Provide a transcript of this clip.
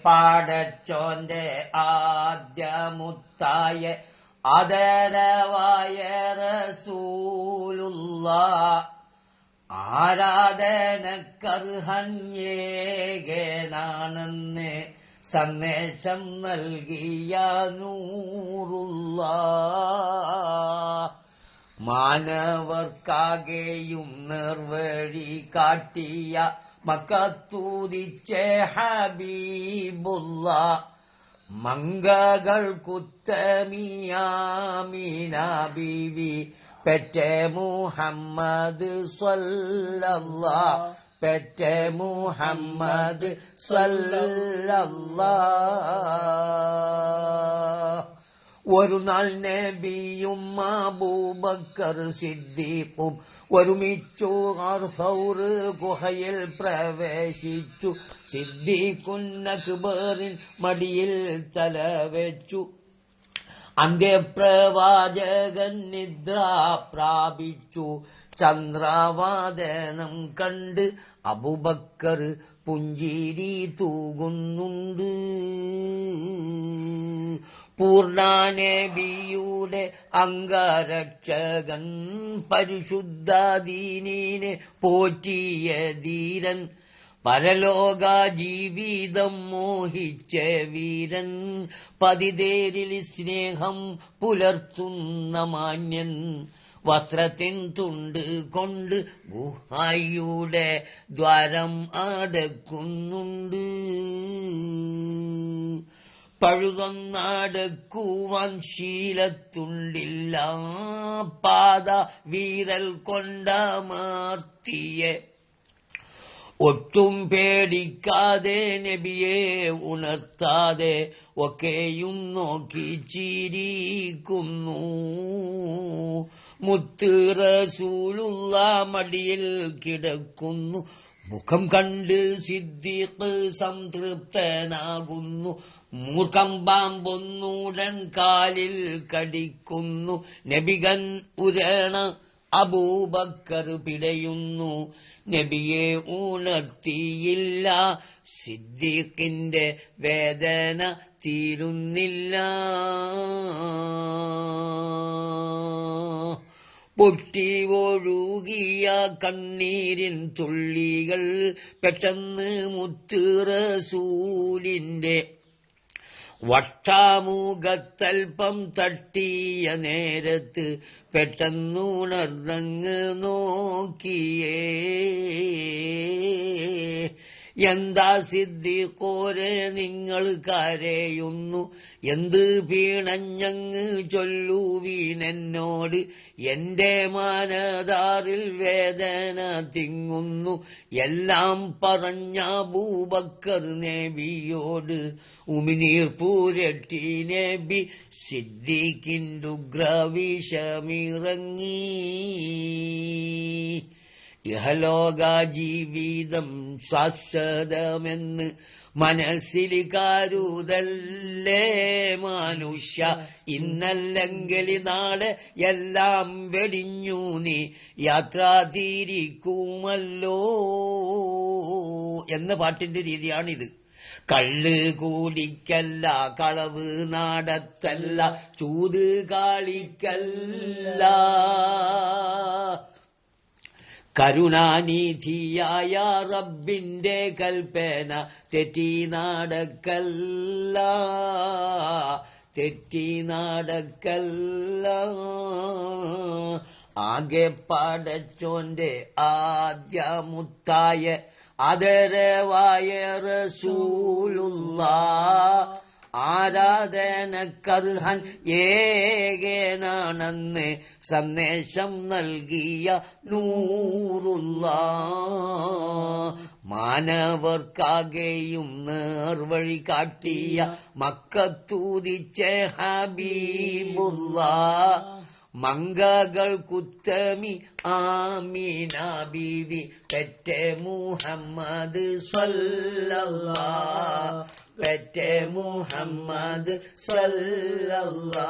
പടച്ചോന്റെ ആദ്യമുത്തായ ആദരവായ റസൂലുള്ളാഹ് ആരാധനക്കർഹന്യേകനാണെന്ന് സന്ദേശം നൽകിയ നൂറുള്ളാഹ് മാനവർക്കാകെയും നേർവഴി കാട്ടിയ മക്കത്തൂതിച്ച ഹബീബുള്ളാഹ് മംഗകൾക്കുത്തമിയാമീന ബീവി പെറ്റ മുഹമ്മദ് സ്വല്ലല്ലാഹ് പെറ്റ മുഹമ്മദ് സ്വല്ലല്ലാഹ് ഒരു നാൾ നബിയും അബൂബക്കർ സിദ്ദീഖും ഒരുമിച്ചു ഗർസൗർ ഗുഹയിൽ പ്രവേശിച്ചു. സിദ്ദീഖുൻ അക്ബറിൻ മടിയിൽ തലവെച്ചു. അന്ത്യപ്രവാചകൻ നിദ്ര പ്രാപിച്ചു. ചന്ദ്രവാദനം കണ്ട് അബൂബക്കർ പുഞ്ചിരി തൂകുന്നുണ്ട്. പൂർണ്ണനബിയുടെ അംഗരക്ഷകൻ പരിശുദ്ധ ദീനിനെ പോറ്റിയ ധീരൻ പരലോക ജീവിതം മോഹിച്ച വീരൻ പതിതേരിൽ സ്നേഹം പുലർത്തുന്ന മാന്യൻ വസ്ത്രത്തിൻ തുണ്ട് കൊണ്ട് ഗുഹയുടെ ദ്വാരം അടക്കുന്നുണ്ട്. പഴുതൊന്നടക്കുവാൻ ശീലത്തുണ്ടില്ല പാത വീരൽ കൊണ്ടമർത്തിയ ഒട്ടും പേടിക്കാതെ നബിയെ ഉണർത്താതെ ഒക്കെയും നോക്കി ചിരിക്കുന്നു. മുത്ത് റസൂലുള്ളാഹ് മടിയിൽ കിടക്കുന്നു. മുഖം കണ്ട് സിദ്ദീഖ് സംതൃപ്തനാകുന്നു. മൂർഖം പാമ്പൊന്നുടൻ കാലിൽ കടിക്കുന്നു. നബികൻ ഉരണ അബൂബക്കർ പിടയുന്നു. നബിയെ ഉണർത്തിയില്ല. സിദ്ദീഖിന്റെ വേദന തീരുന്നില്ല. പൊട്ടി ഒഴുകിയ കണ്ണീരിൻ തുള്ളികൾ പെട്ടെന്ന് മുത്ത് റസൂലിന്റെ വട്ടാമുഖത്തൽപ്പം തട്ടിയ നേരത്ത് പെട്ടെന്നുണർന്നങ്ങ് നോക്കിയേ. എന്താ സിദ്ദീഖോരെ നിങ്ങൾ കരയുന്നു? എന്ത് പീണഞ്ഞങ്ങ് ചൊല്ലുവീനെന്നോട്. എന്റെ മനതാറിൽ വേദന തിങ്ങുന്നു. എല്ലാം പറഞ്ഞ അബൂബക്കർ നബിയോട് ഉമിനീർ പൂരട്ടി നബി സിദ്ദീഖിന്റെ ഉഗ്രവിഷമിറങ്ങി. ഇഹലോക ജീവിതം ശാശ്വതമെന്ന് മനസ്സിൽ കരുതല്ലേ മനുഷ്യ. ഇന്നല്ലെങ്കിൽ നാളെ എല്ലാം വെടിഞ്ഞു നീ യാത്ര തിരിക്കുമല്ലോ എന്ന പാട്ടിന്റെ രീതിയാണിത്. കള്ള് കൂടിക്കല്ല, കളവ് നാടത്തല്ല, ചൂത് കാളിക്കല്ല, കരുണാനിധിയായ റബ്ബിന്റെ കൽപ്പന തെറ്റി നടക്കല്ല, തെറ്റി നടക്കല്ല. ആകെ പടച്ചോന്റെ ആദ്യമുത്തായ ആദരവായ റസൂലുള്ളാഹ് ആരാധനക്കർഹൻ ഏകനാണെന്ന് സന്ദേശം നൽകിയ നൂറുള്ളാഹ് മാനവർക്കാകെയും നേർവഴി കാട്ടിയ മക്കത്തൂതിച്ച ഹബീബുള്ളാഹ് മംഗകൾക്കുത്തമി ആമീന ബീവി പെറ്റ മുഹമ്മദ് സ്വല്ലല്ലാഹ് പെറ്റ മുഹമ്മദ് സ്വല്ലല്ലാഹ്.